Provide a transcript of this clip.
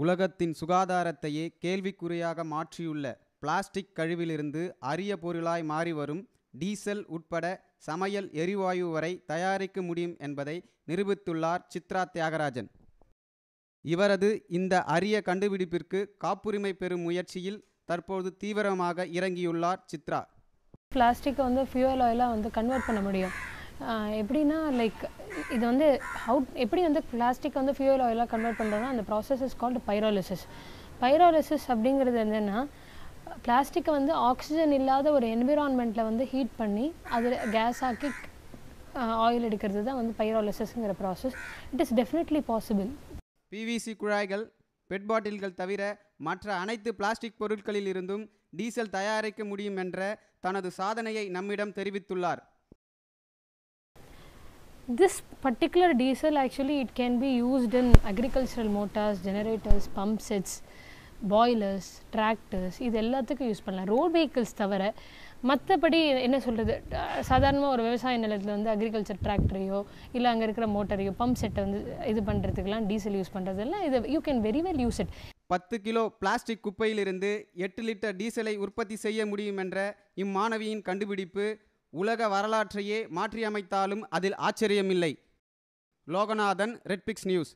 உலகத்தின் சுகாதாரத்தையே கேள்விக்குறியாக மாற்றியுள்ள பிளாஸ்டிக் கழிவிலிருந்து அரிய பொருளாய் மாறிவரும் டீசல் உட்பட சமையல் எரிவாயு வரை தயாரிக்க முடியும் என்பதை நிரூபித்துள்ளார் சித்ரா தியாகராஜன். இவரது இந்த அரிய கண்டுபிடிப்பிற்கு காப்புரிமை பெறும் முயற்சியில் தற்போது தீவிரமாக இறங்கியுள்ளார் சித்ரா. பிளாஸ்டிக்கை வந்து ஃபியூயல் ஆயிலாக வந்து கன்வெர்ட் பண்ண முடியும். எப்படின்னா லைக் இது வந்து எப்படி வந்து பிளாஸ்டிக் வந்து ஃபியூயல் ஆயிலாக கன்வெர்ட் பண்ணுறோன்னா அந்த process is called pyrolysis. Pyrolysis அப்படிங்கிறது என்னென்னா பிளாஸ்டிக்கை வந்து ஆக்சிஜன் இல்லாத ஒரு என்விரான்மெண்ட்டில் வந்து ஹீட் பண்ணி அதில் கேஸ் ஆக்கி ஆயில் எடுக்கிறது தான் வந்து பைரோலிசிஸ்ங்கிற process. It is definitely possible. PVC குழாய்கள், பெட் பாட்டில்கள் தவிர மற்ற அனைத்து பிளாஸ்டிக் பொருட்களில் இருந்தும் டீசல் தயாரிக்க முடியும் என்ற தனது சாதனையை நம்மிடம் தெரிவித்துள்ளார். This particular diesel actually it can be used in agricultural motors, generators, pump sets, boilers, tractors. இது எல்லாத்துக்கும் யூஸ் பண்ணலாம். ரோட் வெஹிக்கிள்ஸ் தவிர மற்றபடி என்ன சொல்கிறது, சாதாரணமாக ஒரு விவசாய நிலத்தில் வந்து அக்ரிகல்ச்சர் டிராக்டரையோ இல்லை அங்கே இருக்கிற மோட்டரையோ பம்ப் செட்டை வந்து இது பண்ணுறதுக்கெலாம் டீசல் யூஸ் பண்ணுறதெல்லாம் இது you can very well use it. 10 kilo plastic குப்பையிலிருந்து 8 லிட்டர் டீசலை உற்பத்தி செய்ய முடியும் என்ற இம்மாணவியின் கண்டுபிடிப்பு உலக வரலாற்றையே மாற்றியமைத்தாலும் அதில் ஆச்சரியமில்லை. லோகநாதன், ரெட்பிக்ஸ் நியூஸ்.